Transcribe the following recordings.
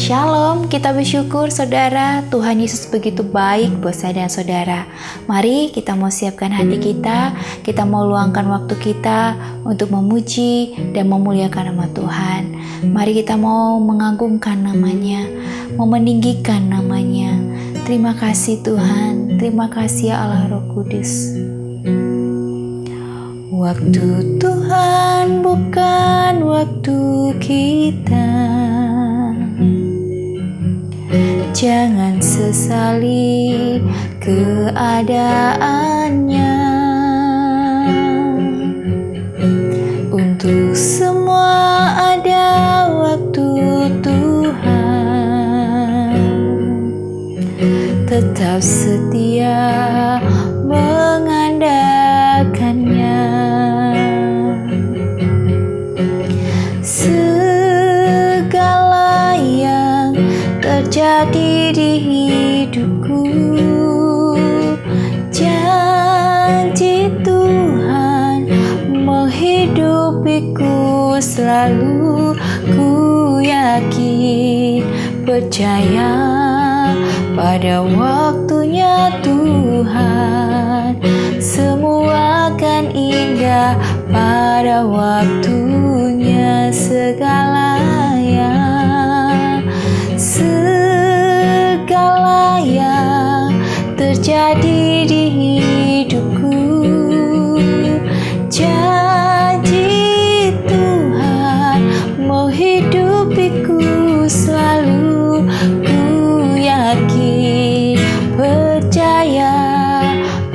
Shalom, kita bersyukur saudara, Tuhan Yesus begitu baik buat saya dan saudara. Mari kita mau siapkan hati kita mau luangkan waktu kita untuk memuji dan memuliakan nama Tuhan. Mari kita mau mengagungkan namanya, mau meninggikan namanya. Terima kasih Tuhan, terima kasih ya Allah Roh Kudus. Waktu Tuhan bukan waktu kita. Jangan sesali keadaannya. Untuk semua ada waktu Tuhan. Tetap setia mengandalkannya. Segala yang terjadi di hidupku, janji Tuhan menghidupiku selalu. Ku yakin, percaya pada waktunya Tuhan, semua akan indah pada waktunya. Segala yang terjadi di hidupku, janji Tuhan menghidupiku selalu. Ku yakin, percaya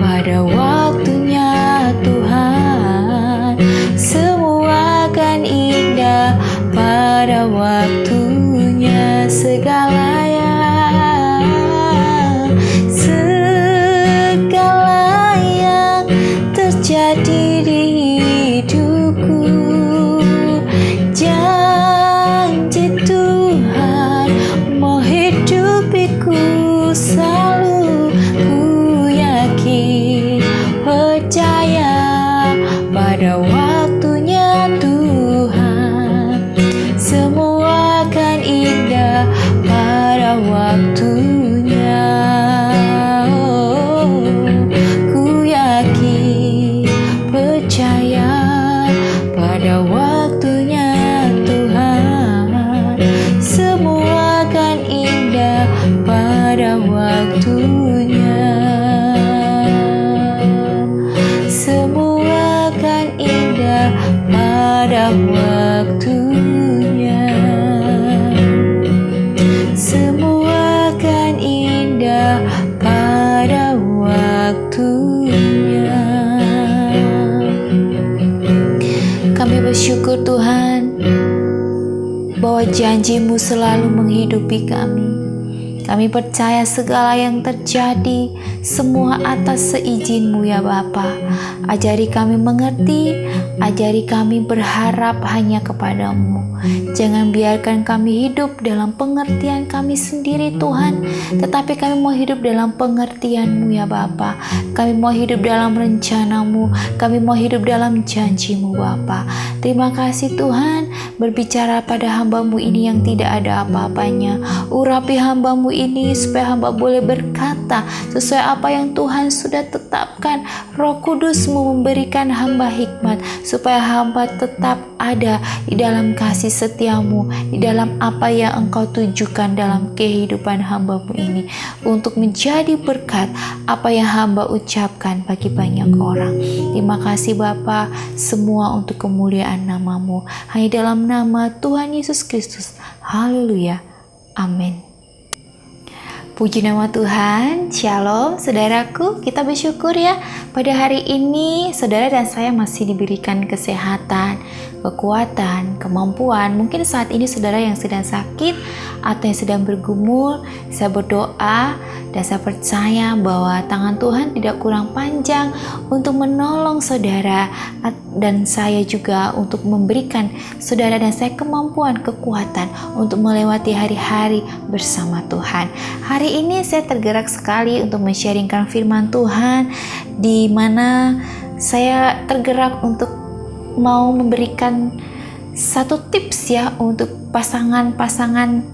pada waktunya Tuhan, semua akan indah pada waktunya. Segala yang terjadi di hidupku, janji Tuhan menghidupiku selalu. Ku yakin, percaya pada waktunya Tuhan, semua akan indah pada waktunya. Ku yakin, percaya pada waktunya Tuhan, semua akan indah pada waktunya. Semua akan indah pada waktunya. Semua akan indah pada waktunya. Kami bersyukur Tuhan bahwa janji-Mu selalu menghidupi kami. Kami percaya segala yang terjadi semua atas seizin-Mu ya Bapa. Ajari kami mengerti, ajari kami berharap hanya kepada-Mu. Jangan biarkan kami hidup dalam pengertian kami sendiri Tuhan, tetapi kami mau hidup dalam pengertian-Mu ya Bapa. Kami mau hidup dalam rencana-Mu, kami mau hidup dalam janji-Mu Bapa. Terima kasih Tuhan, berbicara pada hamba-Mu ini yang tidak ada apa-apanya. Urapi hamba-Mu ini supaya hamba boleh berkata sesuai apa yang Tuhan sudah tetapkan. Roh Kudus-Mu memberikan hamba hikmat supaya hamba tetap ada di dalam kasih setia-Mu, di dalam apa yang Engkau tujukan dalam kehidupan hamba-Mu ini, untuk menjadi berkat apa yang hamba ucapkan bagi banyak orang. Terima kasih Bapa, semua untuk kemuliaan nama-Mu, hanya dalam nama Tuhan Yesus Kristus. Haleluya, amin. Puji nama Tuhan. Shalom saudaraku, kita bersyukur ya pada hari ini saudara dan saya masih diberikan kesehatan, kekuatan, kemampuan. Mungkin saat ini saudara yang sedang sakit atau yang sedang bergumul, saya berdoa dan saya percaya bahwa tangan Tuhan tidak kurang panjang untuk menolong saudara dan saya juga untuk memberikan saudara dan saya kemampuan, kekuatan untuk melewati hari-hari bersama Tuhan. Hari ini saya tergerak sekali untuk men-sharingkan firman Tuhan, di mana saya tergerak untuk mau memberikan satu tips ya untuk pasangan-pasangan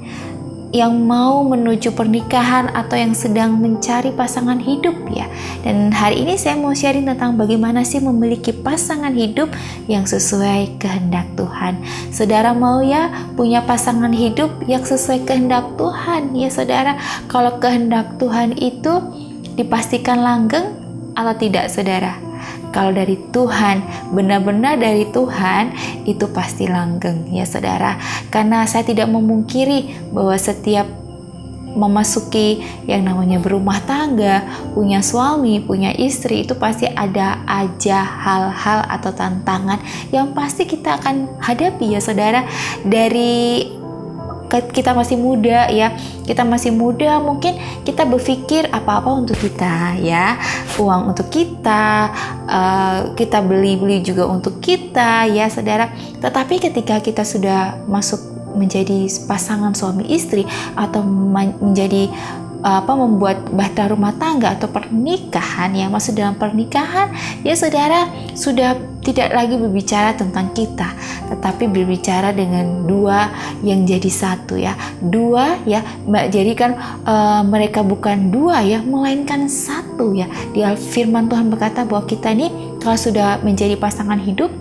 yang mau menuju pernikahan atau yang sedang mencari pasangan hidup ya. Dan hari ini saya mau sharing tentang bagaimana sih memiliki pasangan hidup yang sesuai kehendak Tuhan. Saudara mau ya punya pasangan hidup yang sesuai kehendak Tuhan ya saudara. Kalau kehendak Tuhan itu dipastikan langgeng atau tidak saudara? Kalau dari Tuhan, benar-benar dari Tuhan, itu pasti langgeng ya saudara. Karena saya tidak memungkiri bahwa setiap memasuki yang namanya berumah tangga, punya suami, punya istri, itu pasti ada aja hal-hal atau tantangan yang pasti kita akan hadapi ya saudara. Dari kita masih muda ya, kita masih muda, mungkin kita berpikir apa-apa untuk kita ya, uang untuk kita, kita beli juga untuk kita ya saudara. Tetapi ketika kita sudah masuk menjadi pasangan suami istri atau menjadi membuat bahtera rumah tangga atau pernikahan, yang masuk dalam pernikahan ya saudara, sudah tidak lagi berbicara tentang kita, tetapi berbicara dengan dua yang jadi satu ya. Dua ya, jadi kan mereka bukan dua ya, melainkan satu ya. Di firman Tuhan berkata bahwa kita ini kalau sudah menjadi pasangan hidup,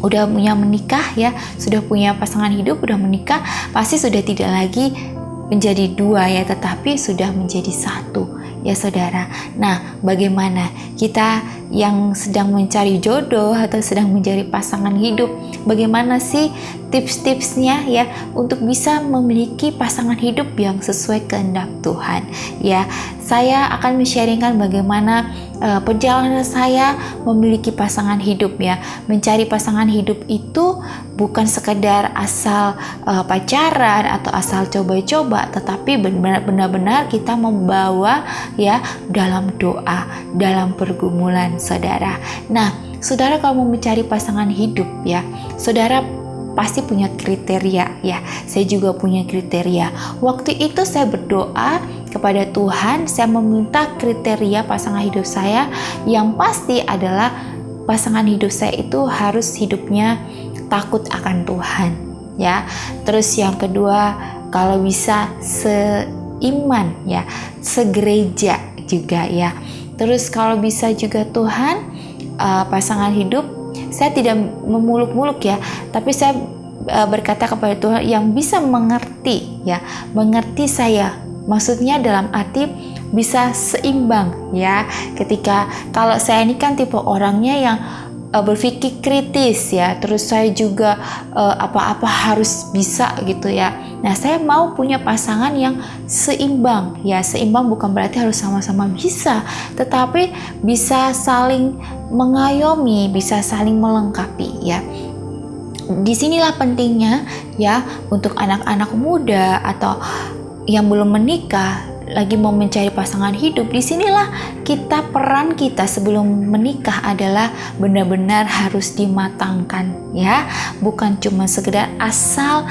udah punya menikah ya, sudah punya pasangan hidup, udah menikah, pasti sudah tidak lagi menjadi dua ya, tetapi sudah menjadi satu ya saudara. Nah, bagaimana kita yang sedang mencari jodoh atau sedang mencari pasangan hidup, bagaimana sih tips-tipsnya ya untuk bisa memiliki pasangan hidup yang sesuai kehendak Tuhan ya. Saya akan men-sharingkan bagaimana perjalanan saya memiliki pasangan hidup ya. Mencari pasangan hidup itu bukan sekedar asal pacaran atau asal coba-coba, tetapi benar-benar kita membawa ya dalam doa, dalam pergumulan saudara. Nah, saudara kalau mau mencari pasangan hidup ya, saudara pasti punya kriteria ya. Saya juga punya kriteria. Waktu itu saya berdoa kepada Tuhan, saya meminta kriteria pasangan hidup saya. Yang pasti adalah pasangan hidup saya itu harus hidupnya takut akan Tuhan ya. Terus yang kedua, kalau bisa seiman ya, segereja juga ya. Terus kalau bisa juga Tuhan, pasangan hidup saya tidak memuluk-muluk ya, tapi saya berkata kepada Tuhan yang bisa mengerti ya, mengerti saya. Maksudnya dalam arti bisa seimbang ya. Ketika kalau saya ini kan tipe orangnya yang berpikir kritis ya, terus saya juga apa-apa harus bisa gitu ya. Nah, saya mau punya pasangan yang seimbang ya. Seimbang bukan berarti harus sama-sama bisa, tetapi bisa saling mengayomi, bisa saling melengkapi ya. Disinilah pentingnya ya untuk anak-anak muda atau yang belum menikah, lagi mau mencari pasangan hidup. Disinilah peran kita sebelum menikah adalah benar-benar harus dimatangkan ya, bukan cuma sekedar asal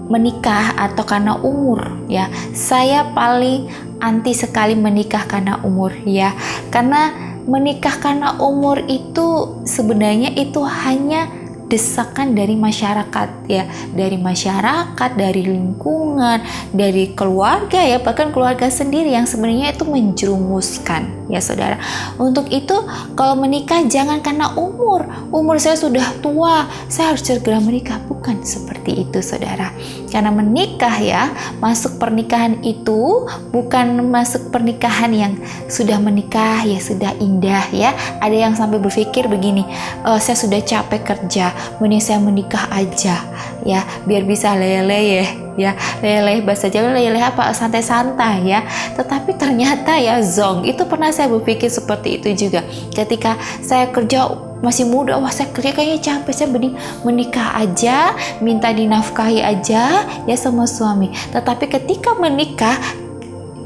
menikah atau karena umur ya. Saya paling anti sekali menikah karena umur ya, karena menikah karena umur itu sebenarnya itu hanya desakan dari masyarakat ya, dari masyarakat, dari lingkungan, dari keluarga ya, bahkan keluarga sendiri yang sebenarnya itu menjerumuskan ya saudara. Untuk itu kalau menikah jangan karena umur saya sudah tua, saya harus segera menikah, bukan seperti itu saudara. Karena menikah ya, masuk pernikahan itu bukan masuk pernikahan yang sudah menikah ya sudah indah ya. Ada yang sampai berpikir begini, saya sudah capek kerja, mending saya menikah aja ya, biar bisa leleh ya, leleh bahasa Jawa, leleh apa, santai-santai ya. Tetapi ternyata ya zong, itu pernah saya berpikir seperti itu juga. Ketika saya kerja masih muda, wah saya kerja kayaknya capek, saya mending menikah aja, minta dinafkahi aja ya sama suami. Tetapi ketika menikah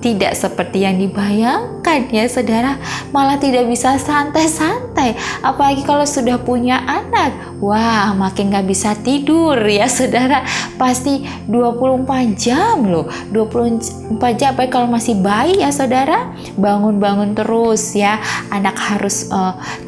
tidak seperti yang dibayangkan ya saudara, malah tidak bisa santai-santai, apalagi kalau sudah punya anak. wah makin gak bisa tidur ya saudara. Pasti 24 jam loh, 24 jam apalagi kalau masih bayi ya saudara, bangun-bangun terus ya. Anak harus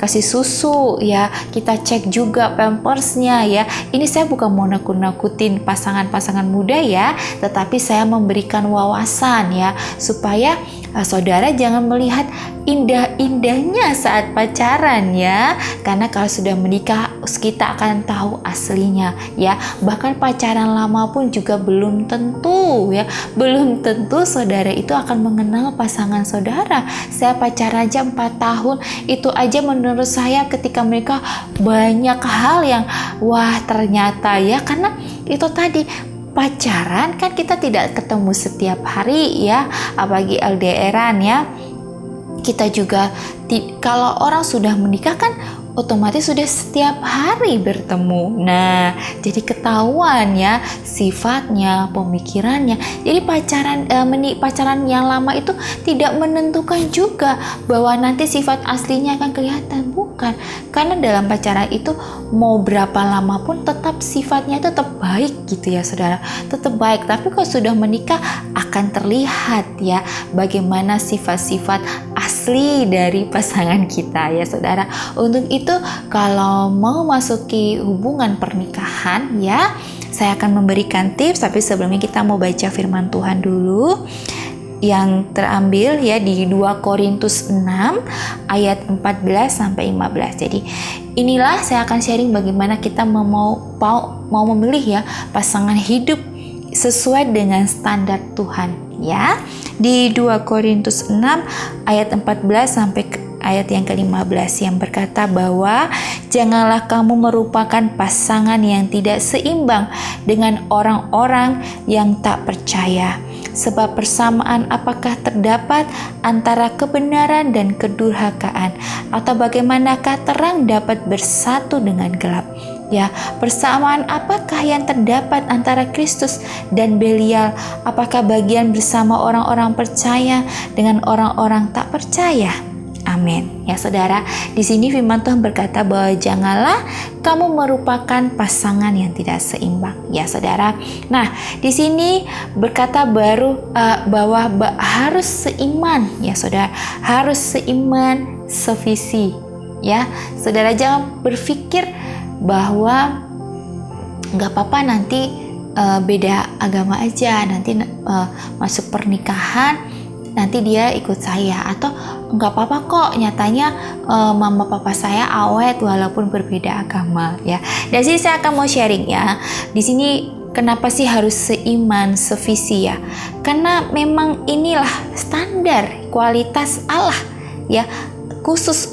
kasih susu ya, kita cek juga pampersnya ya. Ini saya bukan mau nakut-nakutin pasangan-pasangan muda ya, tetapi saya memberikan wawasan ya, supaya saudara jangan melihat indah-indahnya saat pacaran ya, karena kalau sudah menikah kita akan tahu aslinya ya. Bahkan pacaran lama pun juga belum tentu ya, belum tentu saudara itu akan mengenal pasangan saudara. Saya pacaran aja 4 tahun, itu aja menurut saya ketika mereka banyak hal yang wah ternyata ya, karena itu tadi pacaran kan kita tidak ketemu setiap hari ya, apalagi LDRan ya. Kita juga kalau orang sudah menikah kan otomatis sudah setiap hari bertemu. Nah, jadi ketahuan ya sifatnya, pemikirannya. Jadi pacaran yang lama itu tidak menentukan juga bahwa nanti sifat aslinya akan kelihatan, bukan. Karena dalam pacaran itu mau berapa lama pun tetap sifatnya itu tetap baik gitu ya saudara, tetap baik. Tapi kalau sudah menikah akan terlihat ya bagaimana sifat-sifat asli dari pasangan kita ya saudara. Untuk itu kalau mau masuki hubungan pernikahan ya, saya akan memberikan tips, tapi sebelumnya kita mau baca firman Tuhan dulu yang terambil ya di 2 Korintus 6 ayat 14 sampai 15. Jadi inilah saya akan sharing bagaimana kita mau memilih ya pasangan hidup sesuai dengan standar Tuhan ya. Di 2 Korintus 6 ayat 14 sampai ayat yang ke-15 yang berkata bahwa janganlah kamu merupakan pasangan yang tidak seimbang dengan orang-orang yang tak percaya. Sebab persamaan apakah terdapat antara kebenaran dan kedurhakaan? Atau bagaimanakah terang dapat bersatu dengan gelap? Ya, persamaan apakah yang terdapat antara Kristus dan Belial? Apakah bagian bersama orang-orang percaya dengan orang-orang tak percaya? Amin. Ya saudara, di sini firman Tuhan berkata bahwa janganlah kamu merupakan pasangan yang tidak seimbang. Ya saudara. Nah, di sini berkata bahwa harus seiman. Ya saudara, harus seiman, sevisi. Ya, saudara jangan berpikir bahwa nggak apa-apa nanti beda agama aja, nanti masuk pernikahan nanti dia ikut saya, atau nggak apa-apa kok nyatanya mama papa saya awet walaupun berbeda agama ya. Dan sini saya akan mau sharing ya. Di sini kenapa sih harus seiman, sevisi ya? Karena memang inilah standar kualitas Allah ya.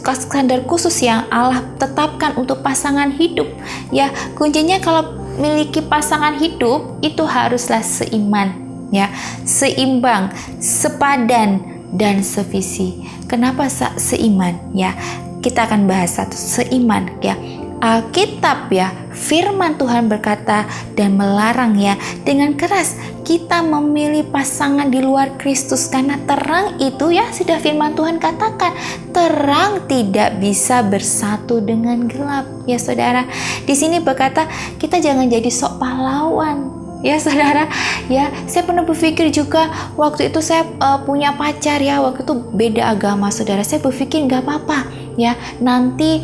Standar khusus yang Allah tetapkan untuk pasangan hidup ya. Kuncinya kalau memiliki pasangan hidup itu haruslah seiman ya, seimbang, sepadan dan sevisi. Kenapa seiman ya? Kita akan bahas satu seiman ya. Alkitab ya, firman Tuhan berkata dan melarang ya dengan keras kita memilih pasangan di luar Kristus, karena terang itu ya sudah firman Tuhan katakan terang tidak bisa bersatu dengan gelap ya saudara. Di sini berkata kita jangan jadi sok pahlawan ya saudara ya. Saya pernah berpikir juga waktu itu saya punya pacar ya, waktu itu beda agama saudara. Saya berpikir nggak apa-apa ya, nanti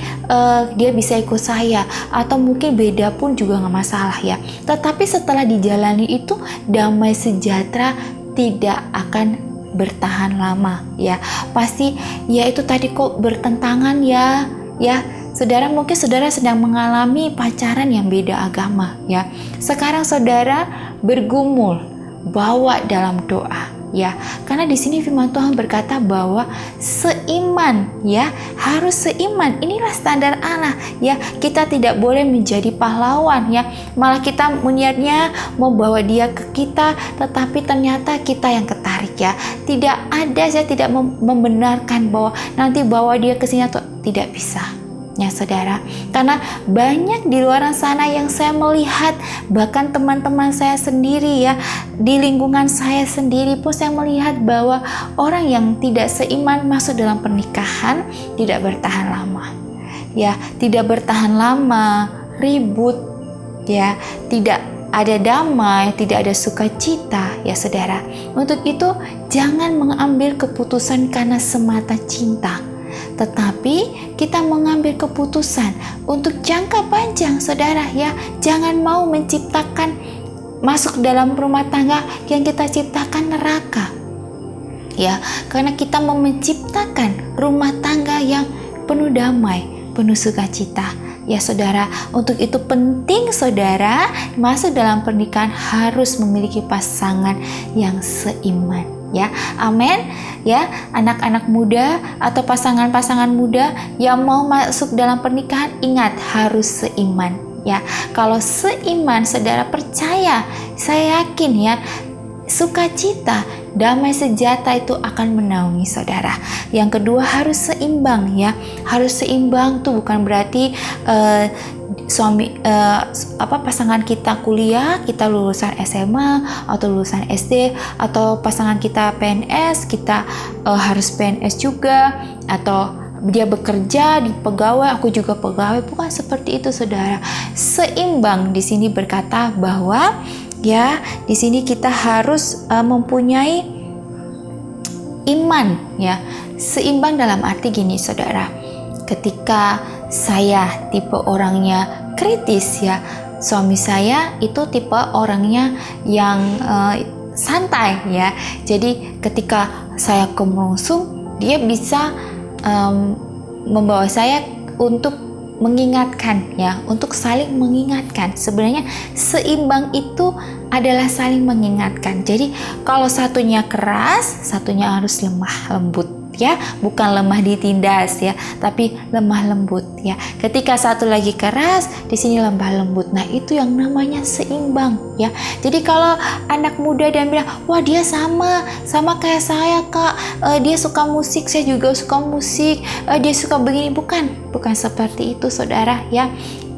dia bisa ikut saya, atau mungkin beda pun juga nggak masalah ya. Tetapi setelah dijalani itu damai sejahtera tidak akan bertahan lama ya. Pasti ya itu tadi kok bertentangan ya saudara. Mungkin saudara sedang mengalami pacaran yang beda agama ya. Sekarang saudara bergumul, bawa dalam doa ya. Karena di sini firman Tuhan berkata bahwa seiman ya, harus seiman. Inilah standar Allah ya. Kita tidak boleh menjadi pahlawan ya. Malah kita niatnya membawa dia ke kita, tetapi ternyata kita yang ketarik ya. Tidak ada, saya tidak membenarkan bahwa nanti bawa dia ke sini atau tidak bisa. Ya saudara, karena banyak di luar sana yang saya melihat, bahkan teman-teman saya sendiri ya, di lingkungan saya sendiri pun saya melihat bahwa orang yang tidak seiman masuk dalam pernikahan tidak bertahan lama ya, tidak bertahan lama ribut, ya, tidak ada damai, tidak ada sukacita, ya saudara. Untuk itu jangan mengambil keputusan karena semata cinta, tetapi kita mengambil keputusan untuk jangka panjang, saudara, ya. Jangan mau menciptakan masuk dalam rumah tangga yang kita ciptakan neraka, ya, karena kita mau menciptakan rumah tangga yang penuh damai, penuh sukacita. Ya saudara, untuk itu penting saudara masuk dalam pernikahan harus memiliki pasangan yang seiman, ya. Amin. Ya, anak-anak muda atau pasangan-pasangan muda yang mau masuk dalam pernikahan, ingat harus seiman, ya. Kalau seiman, saudara percaya, saya yakin ya, sukacita, damai sejahtera itu akan menaungi saudara. Yang kedua harus seimbang, ya. Harus seimbang tuh bukan berarti pasangan kita kuliah, kita lulusan SMA atau lulusan SD, atau pasangan kita PNS, kita harus PNS juga, atau dia bekerja di pegawai, aku juga pegawai. Bukan seperti itu, saudara. Seimbang di sini berkata bahwa ya, di sini kita harus mempunyai iman, ya. Seimbang dalam arti gini, saudara. Ketika saya tipe orangnya kritis, ya, suami saya itu tipe orangnya yang santai, ya. Jadi ketika saya kemerungsung, dia bisa membawa saya untuk mengingatkan, ya, untuk saling mengingatkan. Sebenarnya seimbang itu adalah saling mengingatkan. Jadi kalau satunya keras, satunya harus lemah lembut, ya, bukan lemah ditindas, ya, tapi lemah lembut, ya. Ketika satu lagi keras, di sini lemah lembut. Nah, itu yang namanya seimbang, ya. Jadi kalau anak muda dan bilang, wah dia sama kayak saya, Kak, dia suka musik, saya juga suka musik, dia suka begini, bukan seperti itu, saudara, ya.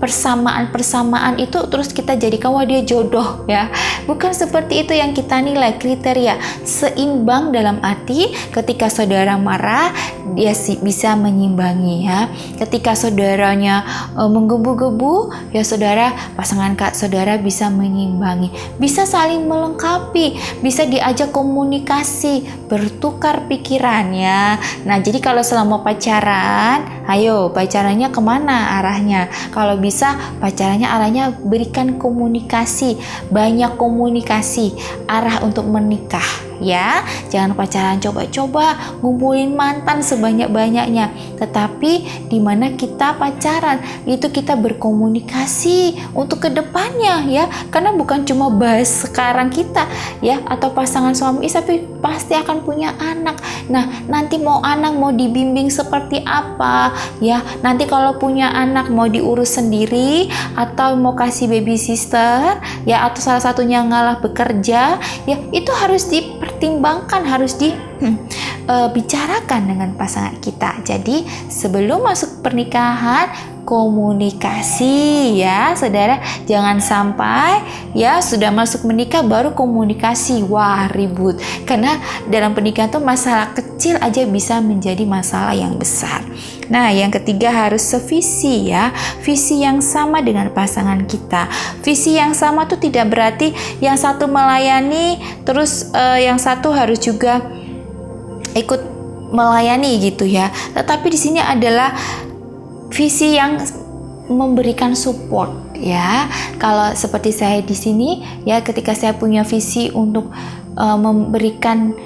Persamaan itu terus kita jadikan wah dia jodoh, ya. Bukan seperti itu yang kita nilai kriteria. Seimbang dalam arti ketika saudara marah, dia bisa menyimbangi, ya. Ketika saudaranya menggebu-gebu, ya saudara, pasangan saudara bisa menyimbangi, bisa saling melengkapi, bisa diajak komunikasi, bertukar pikiran, ya. Nah, jadi kalau selama pacaran, ayo pacarannya kemana arahnya? Kalau bisa pacarannya arahnya berikan komunikasi, banyak komunikasi, arah untuk menikah, ya. Jangan pacaran coba-coba ngumpulin mantan sebanyak-banyaknya, tetapi di mana kita pacaran itu kita berkomunikasi untuk kedepannya, ya. Karena bukan cuma bahas sekarang kita, ya, atau pasangan suami istri, tapi pasti akan punya anak. Nah, nanti mau anak mau dibimbing seperti apa, ya. Nanti kalau punya anak mau diurus sendiri atau mau kasih baby sister, ya, atau salah satunya ngalah bekerja, ya, itu harus dipertimbangkan, harus dibicarakan dengan pasangan kita. Jadi sebelum masuk pernikahan, komunikasi, ya saudara. Jangan sampai ya sudah masuk menikah baru komunikasi, wah ribut. Karena dalam pernikahan tuh masalah kecil aja bisa menjadi masalah yang besar. Nah, yang ketiga harus sevisi, ya. Visi yang sama dengan pasangan kita. Visi yang sama tuh tidak berarti yang satu melayani terus yang satu harus juga ikut melayani gitu, ya. Tetapi di sini adalah visi yang memberikan support, ya. Kalau seperti saya di sini, ya, ketika saya punya visi untuk memberikan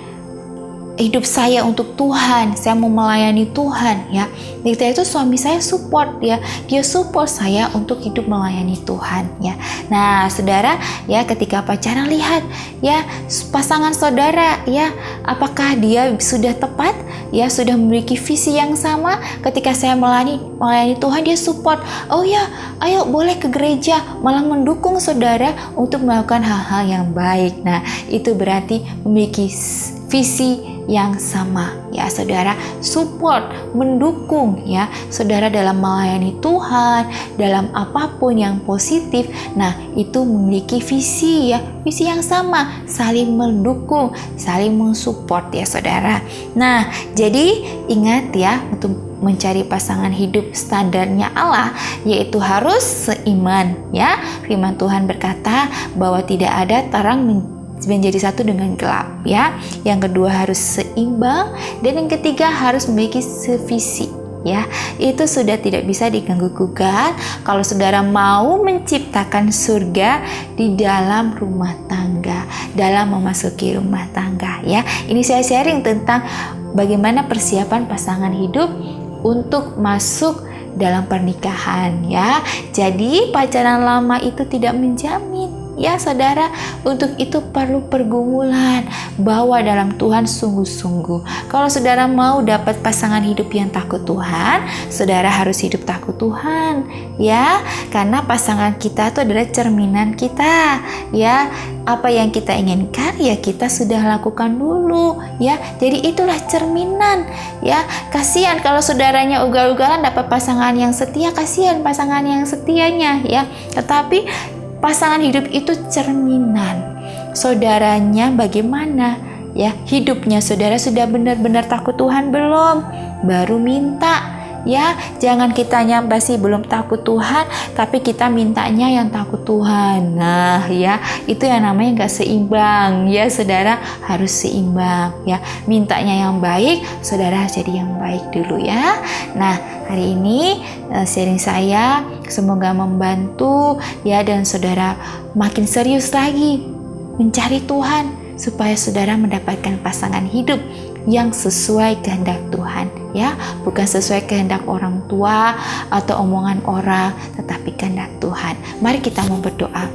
hidup saya untuk Tuhan, saya mau melayani Tuhan, ya. Ketika itu suami saya support, ya. Dia support saya untuk hidup melayani Tuhan, ya. Nah, saudara, ya, ketika pacaran lihat, ya, pasangan saudara, ya, apakah dia sudah tepat, ya, sudah memiliki visi yang sama. Ketika saya melayani Tuhan, dia support. Oh ya, ayo boleh ke gereja, malah mendukung saudara untuk melakukan hal-hal yang baik. Nah, itu berarti memiliki visi yang sama, ya saudara. Support, mendukung, ya saudara, dalam melayani Tuhan, dalam apapun yang positif. Nah, itu memiliki visi, ya, visi yang sama, saling mendukung, saling mensupport, ya saudara. Nah, jadi ingat, ya, untuk mencari pasangan hidup standarnya Allah, yaitu harus seiman ya. Firman Tuhan berkata bahwa tidak ada terang menjadi satu dengan gelap ya. Yang kedua harus seimbang, dan yang ketiga harus memiliki sevisi ya. Itu sudah tidak bisa diganggu gugat kalau saudara mau menciptakan surga di dalam rumah tangga, dalam memasuki rumah tangga ya. Ini saya sharing tentang bagaimana persiapan pasangan hidup untuk masuk dalam pernikahan ya. Jadi pacaran lama itu tidak menjamin ya saudara. Untuk itu perlu pergumulan, bawa dalam Tuhan sungguh-sungguh. Kalau saudara mau dapat pasangan hidup yang takut Tuhan, saudara harus hidup takut Tuhan ya. Karena pasangan kita itu adalah cerminan kita ya. Apa yang kita inginkan ya kita sudah lakukan dulu ya. Jadi itulah cerminan ya. Kasihan kalau saudaranya ugal-ugalan dapat pasangan yang setia, kasihan pasangan yang setianya ya. Tetapi pasangan hidup itu cerminan saudaranya bagaimana ya hidupnya. Saudara sudah benar-benar takut Tuhan belum? Baru minta ya. Jangan kitanya masih belum takut Tuhan tapi kita mintanya yang takut Tuhan. Nah ya, itu yang namanya gak seimbang ya. Saudara harus seimbang ya. Mintanya yang baik, saudara jadi yang baik dulu ya. Nah, hari ini sharing saya semoga membantu ya, dan saudara makin serius lagi mencari Tuhan supaya saudara mendapatkan pasangan hidup yang sesuai kehendak Tuhan ya, bukan sesuai kehendak orang tua atau omongan orang, tetapi kehendak Tuhan. Mari kita mau berdoa.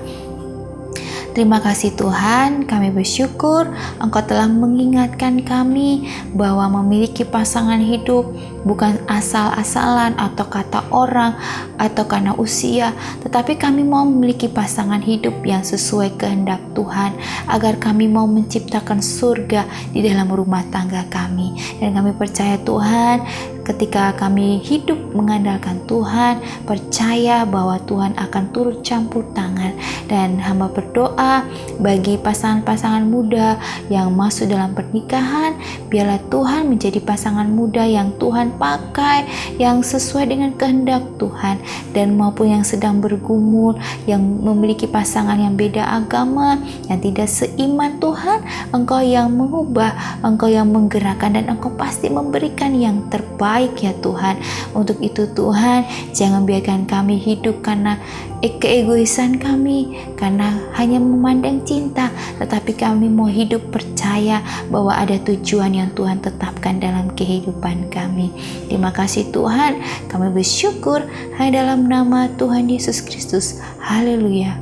Terima kasih Tuhan, kami bersyukur Engkau telah mengingatkan kami bahwa memiliki pasangan hidup bukan asal-asalan atau kata orang atau karena usia, tetapi kami mau memiliki pasangan hidup yang sesuai kehendak Tuhan, agar kami mau menciptakan surga di dalam rumah tangga kami. Dan kami percaya Tuhan, ketika kami hidup mengandalkan Tuhan, percaya bahwa Tuhan akan turut campur tangan. Dan hamba berdoa bagi pasangan-pasangan muda yang masuk dalam pernikahan, biarlah Tuhan menjadi pasangan muda yang Tuhan pakai, yang sesuai dengan kehendak Tuhan. Dan maupun yang sedang bergumul, yang memiliki pasangan yang beda agama, yang tidak seiman, Tuhan Engkau yang mengubah, Engkau yang menggerakkan, dan Engkau pasti memberikan yang terbaik ya Tuhan. Untuk itu Tuhan, jangan biarkan kami hidup karena keegoisan kami, karena hanya memandang cinta, tetapi kami mau hidup percaya bahwa ada tujuan yang Tuhan tetapkan dalam kehidupan kami. Terima kasih Tuhan, kami bersyukur hanya dalam nama Tuhan Yesus Kristus. Haleluya,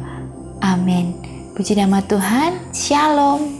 amin. Puji nama Tuhan. Shalom.